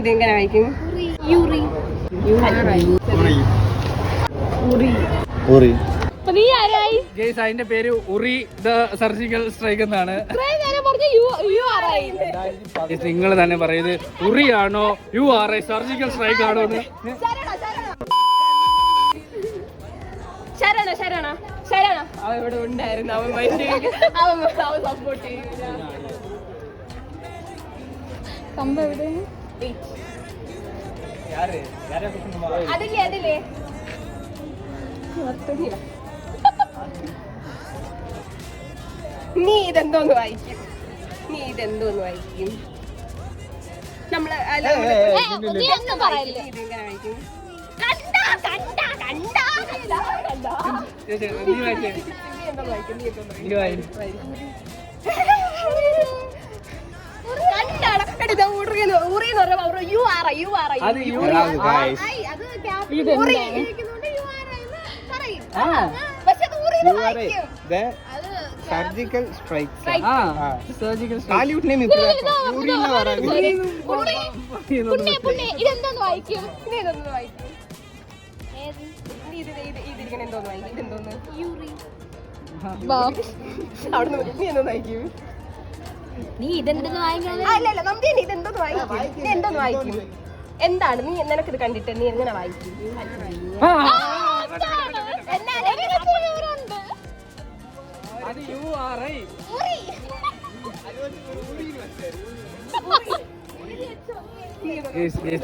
ഇതെങ്ങനെ വായിക്കും? അതിന്റെ പേര് ഉറി ദ സർജിക്കൽ സ്ട്രൈക്ക് എന്നാണ്. നിങ്ങൾ തന്നെ പറയുന്നത് ഉറിയാണോ URI സർജിക്കൽ സ്ട്രൈക്ക് ആണോ എന്ന്. അവൻ ഇവിടെ ഉണ്ടായിരുന്നു. അവൻ സപ്പോർട്ട് ചെയ്യില്ല. അതില്ലേ നീ ഇതെന്തോന്ന് വായിക്കും? നമ്മള് ഇതെങ്ങനെ വായിക്കും? Surgical strike. ഇതെന്തോന്ന് വായിക്കും? എന്താണ് നീ നിനക്കിത് കണ്ടിട്ട് നീ എങ്ങനെ വായിക്കും?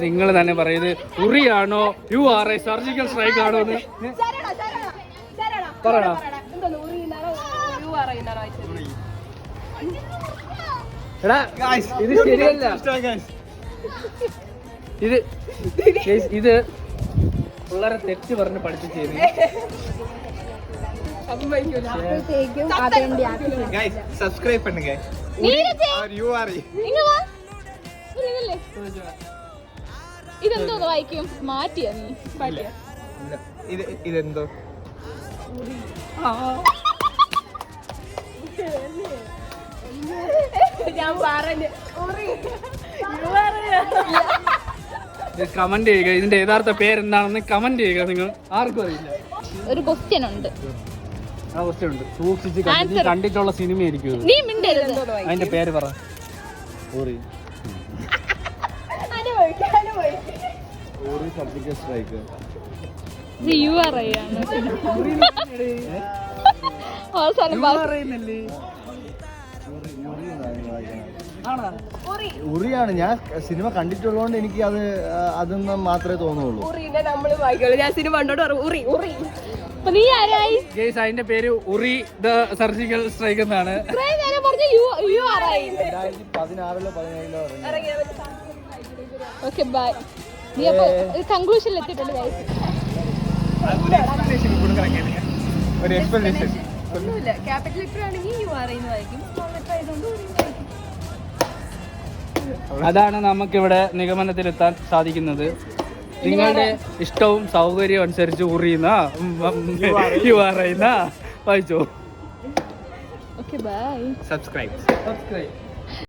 നിങ്ങൾ തന്നെ പറയുന്നത് ഉറിയാണോ URI സർജിക്കൽ സ്ട്രൈക്ക് ആണോ എന്ന്. പറയണോ? എടാ ഇത് ശരിയല്ല. ഇത് പിള്ളേരെ തെറ്റ് പറഞ്ഞ് പഠിപ്പിച്ചത്. സബ്സ്ക്രൈബ് பண்ணுங்க. ഇതെന്തോന്ന് വായിക്കും? മാറ്റിയാ നീ? ഇതെന്തോ ഞാൻ പറഞ്ഞു കമന്റ് ചെയ്യുക. ഇതിന്റെ യഥാർത്ഥ പേരെന്താണെന്ന് കമന്റ് ചെയ്യുക. നിങ്ങൾ ആർക്കും അറിയില്ല. ഒരു ക്വസ്റ്റ്യൻ ഉണ്ട്. ആ ക്വസ്റ്റ്യൻ ഉണ്ട്. സൂക്ഷിച്ച് കണ്ടിട്ടുള്ള സിനിമ ആയിരിക്കും. നീ മിണ്ടരുത്. അതിന്റെ പേര് പറ. Surgical strike. URI ആണ്. ഉറിയാണ്. ഞാൻ സിനിമ കണ്ടിട്ടുള്ളതുകൊണ്ട് എനിക്ക് അതൊന്നും മാത്രമേ തോന്നുള്ളൂ. ഞാൻ സിനിമ അതിന്റെ പേര് ഉറി ദ സർജിക്കൽ സ്ട്രൈക്ക് എന്നാണ്. 2016-ലോ 17-ലോ ഓക്കെ ബൈ. നീ അപ്പൊ കൺക്ലൂഷനിൽ എത്തിയിട്ടുണ്ട്. ഒരു എക്സ്പ്ലനേഷൻ. ക്യാപിറ്റൽ ലെറ്റർ ആണെങ്കിൽ URI എന്ന് വായിക്കും. സ്മോൾ ലെറ്റർ ആയതുകൊണ്ട് അതാണ് നമുക്കിവിടെ നിഗമനത്തിലെത്താൻ സാധിക്കുന്നത്. നിങ്ങളുടെ ഇഷ്ടവും സൗകര്യവും അനുസരിച്ച് ഉറിയുന്ന URI വായിച്ചോ. Okay bye. സബ്സ്ക്രൈബ്.